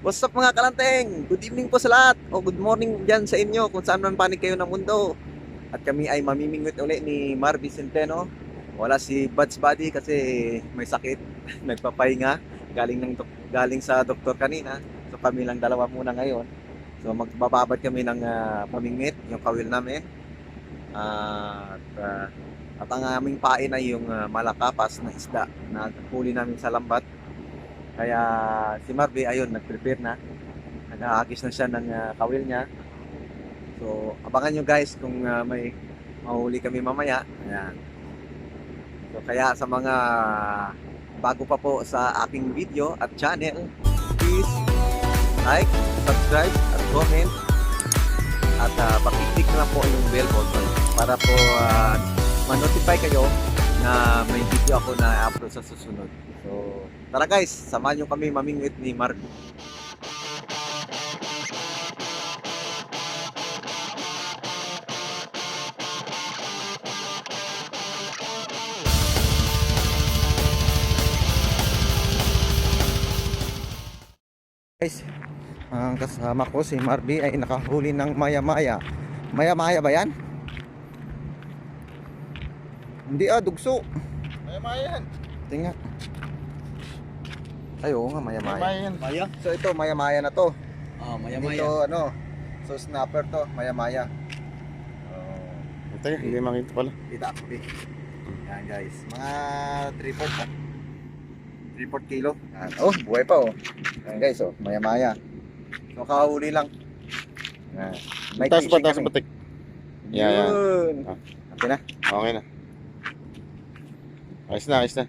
What's up mga kalanteng? Good evening po sa lahat o good morning dyan sa inyo kung saan man panig kayo ng mundo. At kami ay mamimingwit uli ni Marvin Centeno. Wala si Buds Buddy kasi may sakit. Nagpapahinga. Galing sa doktor kanina. So kami lang dalawa muna ngayon. So magbababad kami ng pamingwit, yung kawil namin. At ang aming pain ay yung malakapas na isda na huli namin sa lambat. Kaya si Marvin ayun nag-prepare na. Nag-aakis na siya ng kawil niya. So, abangan nyo guys kung may mahuli kami mamaya. Ayan. So, kaya sa mga bago pa po sa aking video at channel, please like, subscribe, at comment. At pakiclick na po yung bell button para po ma-notify kayo na may video ako na upload sa susunod. So, tara guys, samahan nyo kami mamingwit ni Marvin. Guys, ang kasama ko si Marby ay nakahuli ng maya-maya. Maya-maya ba yan? Hindi dugso. Maya-maya yan. Tingnan. Ay, oo nga, maya-maya. Maya-maya yan. Maya? So ito, maya-maya na to. Maya-maya. Ito, so snapper to, maya-maya. Ito yun, hindi makita pala. Kita ako, yan guys. Mga 3/4 kilo. Yan. Oh, buhay pa Yan guys, maya-maya. So kahuli lang. Yan. May Taas pa, fishing taas kami. pa, tik. Yan. Yun. Ah. Okay na? Okay na. Ayos na, ayos na.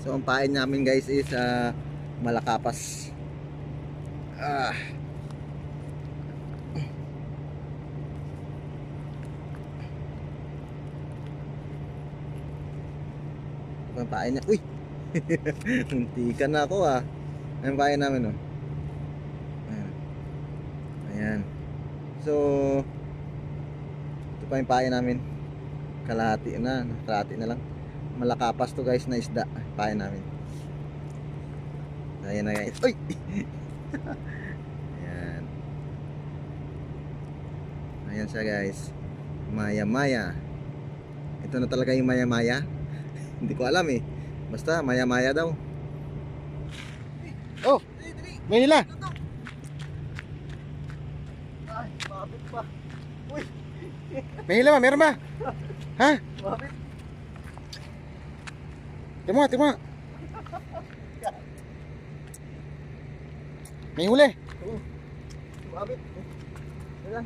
So ang pain namin guys is malakapas. Ito ang pain niya. Uy! Muntikan na ako Ang pain namin Ayan. Ayan. So ito pa yung pain namin. Kalahati na lang. Malakapas to guys na isda. Pain namin. Ayan na guys. Uy! Ayan. Ayan siya guys. Maya-maya. Ito na talaga yung maya-maya. Hindi ko alam Basta maya-maya daw. Oh! May hila! Ay, mabit pa. Uy! May hila ba? Meron ba? Ha? Mabit. Timo, timo. May huli. Mabit. Ayan.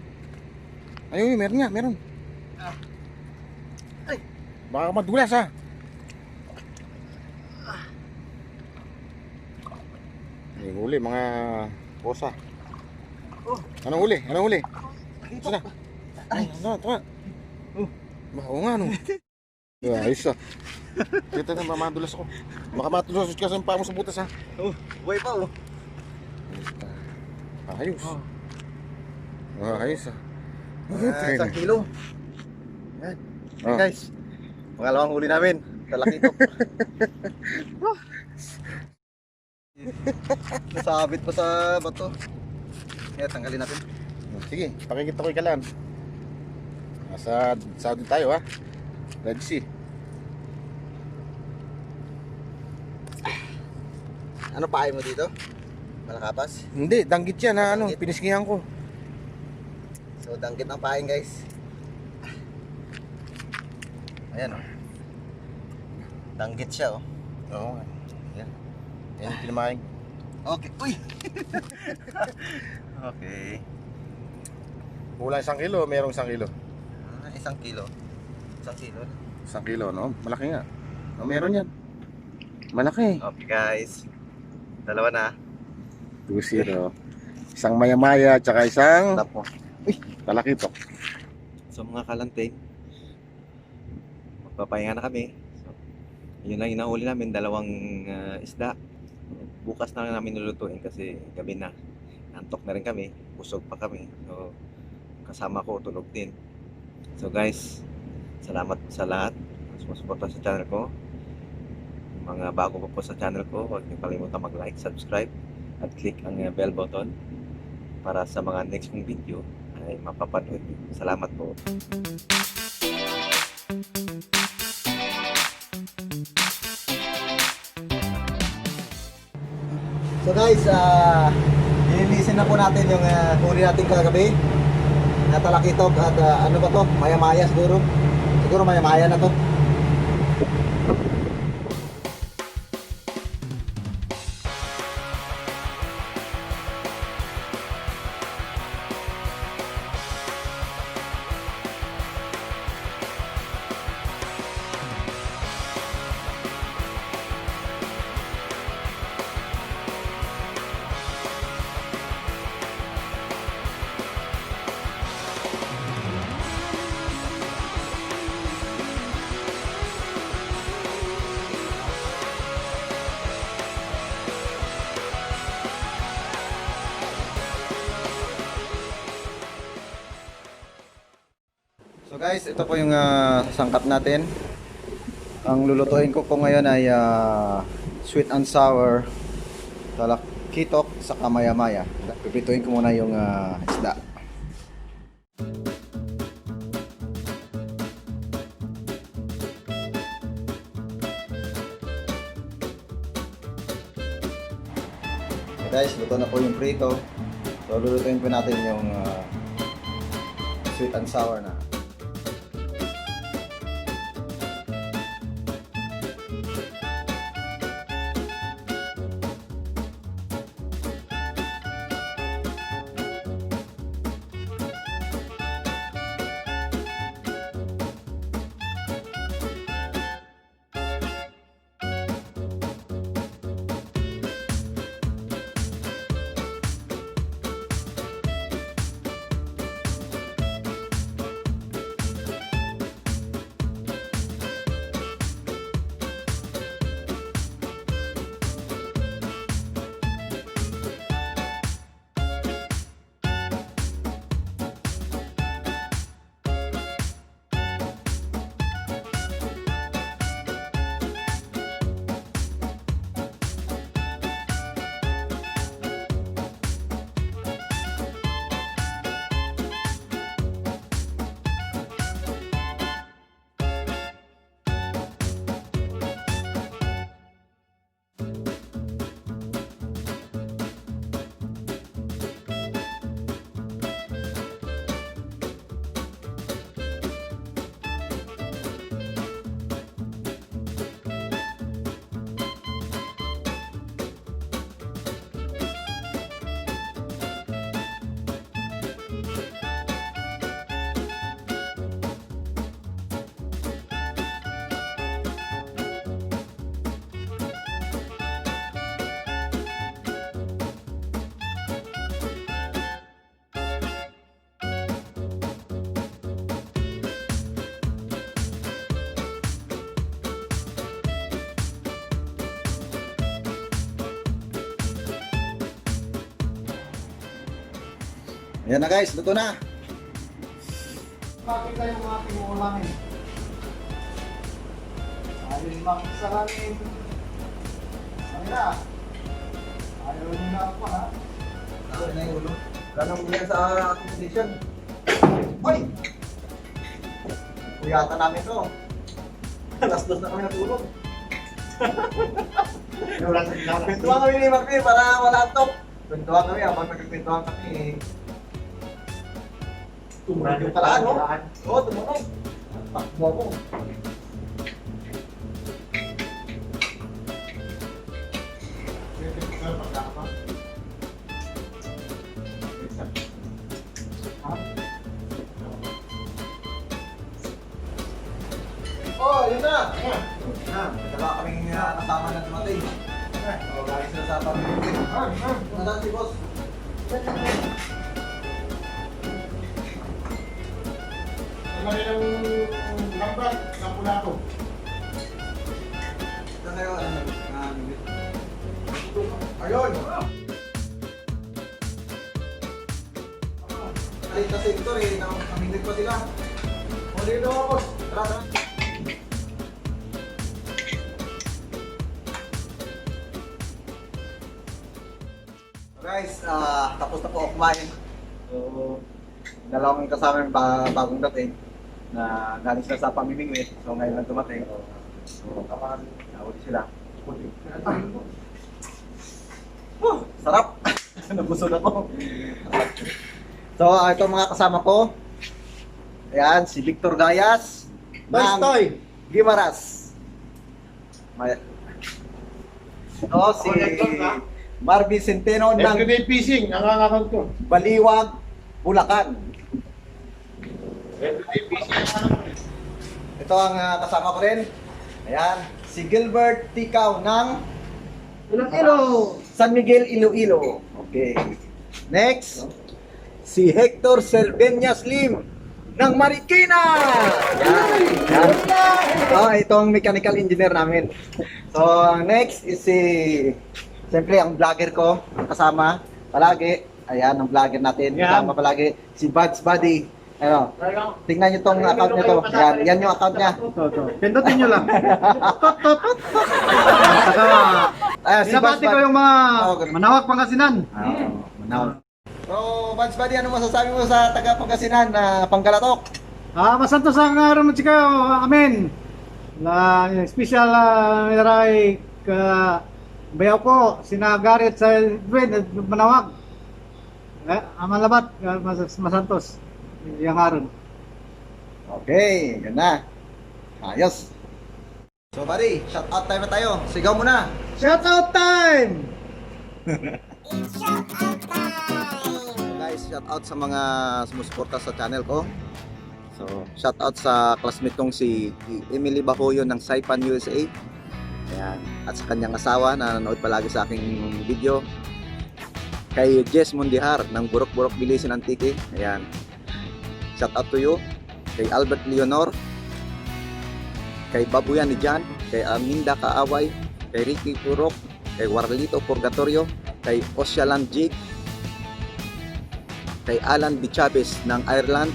Ayun, meron nga, meron. Ay. Baka madulas ha. May huli, mga posa. Oh. Anong huli? Anong huli? Dito. Sana? Ay, ano, tama. Oo nga, no. Ayos Kita na, mamadulas ako. Baka matulos ka sa paa mo sa butas ha. Buhay pa Ayos. Ayos Isang kilo. Yan. Oh. Guys. Pangalawang huli namin. Talaki to. Nasabit pa sa bato. Kaya tanggalin natin. Sige, pakikita ko ikalan. Nasa Saudi tayo ha. Red Sea. Ano pahay mo dito? Malakapas? Hindi, danggit yan ha. Ano, Danggit. piniskingan ko. So danggit ang pahay guys. Ayan Danggit siya Oo. Ayan. Yan yung pinamahin. Okay. Uy! Okay. Kulang 1 kilo, merong 1 kilo. 1 kilo. 1 kilo. 1 kilo, no? Malaki nga. Meron yan. Malaki. Okay guys. Dalawa na. 2-0. Isang maya-maya, tsaka isang Tapo. talakito. So mga kalanteng, magpapahinga na kami. So, Yun lang yung nahuli namin, dalawang isda. Bukas na lang namin lulutuin kasi gabi na. Antok na rin kami, busog pa kami. So, kasama ko tulog din. So guys, salamat sa lahat. Sumusuporta sa channel ko. Yung mga bago pa po sa channel ko, huwag niyo kalimutan mag-like, subscribe, at click ang bell button para sa mga next kong video ay mapapanood niyo. Salamat po. So guys, nililisin na po natin yung huli natin kagabi na talakitok at ano ba to? Maya-maya siguro. Siguro maya-maya na to. So guys, ito po yung sangkap natin. Ang lulutuin ko po ngayon ay sweet and sour talakitok sa maya-maya. Pipituin ko muna yung isda. So guys, luto na po yung prito. So lulutuin po natin yung sweet and sour na. Ayan na guys, luto na. Makita yung mga pinulamin. Ayun makita namin. Ayun ayaw nyo na ako ha. Ayun na yung ulo. Ganang yan sa accommodation. Hoy! Kuyata namin to. Alas 2 na kami natulog. Kwentuhan kami ni Marvin para wala antok. Kwentuhan kami habang nagkikwentuhan kami. Tumunog yung talaan, no? Oo, tumunog. Takbo ako. Oh, yun na! Dalawa kaming kasama na dumating. Oh, galing sila sa pamilya. Nasaan si boss? Ang kanilang lambat na pula ko. tayo. Ayun! Ay, kasi ito eh, namingit pa sila. O, dito ako, boss. Tara, tara. Guys, tapos na po ako kumain. So, dalawang kasama yung bagong dating na galing sila sa pamimingwit. So, ngayon lang dumating. So, kapag nauli sila. Sarap! Nabusog ako. So, ito mga kasama ko. Ayan, si Victor Gayas. Toy! Gimaras. Ito si Marvin Centeno ng Everyday fishing, ang account ko. Baliwag, Bulacan. Everyday fishing, ang account ko. Ito ang kasama ko rin. Ayan, si Gilbert Tikaw ng Iloilo! San Miguel, Iloilo. Okay. Next, si Hector Cerveñas Lim ng Marikina. Yan. Yan. Ito ang mechanical engineer namin. So, next is siyempre ang vlogger ko, ang kasama palagi. Ayan, ang vlogger natin. Kasama palagi si Buds Buddy. Ano, tingnan nyo tong account nyo to. Yan yung account niya. Pindutin nyo lang. Ayan, si Buds Sinabati ko Buddy. yung mga Okay. Manawak Pangasinan. Manawag. So, Buds Buddy, ano masasabi mo sa taga Pangasinan na Panggalatok? Masantos ang araw chika, amen. La special miray ka bayaw ko sinagarit sa Edwin Manawag. Amalabat masantos yang araw. Okay, yan na. Ayos. So, buddy, shout out time na tayo. Sigaw mo na. Shout out time. Guys, shout out sa mga sumusuporta sa channel ko. So, shout out sa classmate kong si Emily Bahoyo ng Saipan USA. Ayan. At sa kanyang asawa na nanonood palagi sa aking video. Kay Jess Mundihar ng Burok-Burok Bilisin Antique. Ayan. Shout out to you. Kay Albert Leonor. Kay Babuyan ni Jan. Kay Aminda Kaaway. Kay Ricky Turok. Kay Warlito Purgatorio. Kay Osyalan Jig. Kay Alan Di Chavez ng Ireland.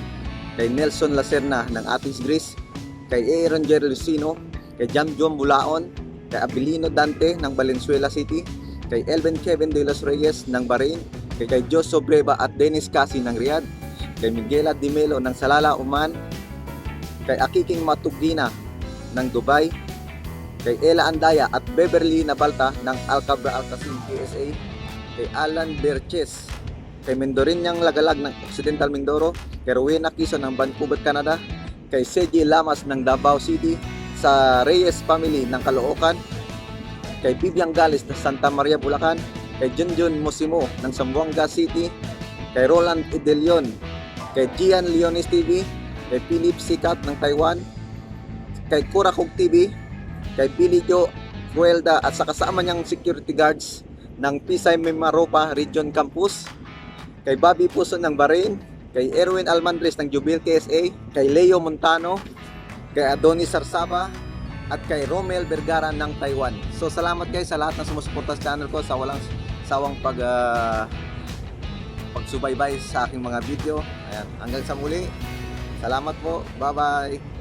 Kay Nelson Lacerna ng Athens, Greece, kay Aaron Jer Lucino, kay Jamjom Bulaon, kay Abilino Dante ng Valenzuela City, kay Elvin Kevin de los Reyes ng Bahrain, kay Jos Sobreva at Dennis Kasi ng Riyadh, kay Miguela Di Melo ng Salala, Oman, kay Akiking Matugina ng Dubai, kay Ella Andaya at Beverly Nabalta ng Alcabra Alcacin, USA, kay Alan Berches, kay Mendorinyang Lagalag ng Occidental Mindoro, kay Rowena Quezon ng Vancouver, Canada, kay Seji Lamas ng Davao City, sa Reyes family ng Caloocan, kay Bibiang Gales ng Santa Maria, Bulacan, kay Junjun Musimo ng Zamboanga City, kay Roland Idelion, kay Gian Leones TV, kay Philip Sikat ng Taiwan, kay Kurakog TV, kay Billy Joe Guelda at sa kasama niyang security guards ng Pisay Mimaropa Region Campus, kay Bobby Puso ng Bahrain, kay Erwin Almandres ng Jubil KSA, kay Leo Montano, kay Adonis Sarsaba, at kay Romel Vergara ng Taiwan. So salamat guys sa lahat ng sumusuporta sa channel ko, sa walang sawang pagsubaybay sa aking mga video. Ayan, hanggang sa muli. Salamat po. Bye-bye.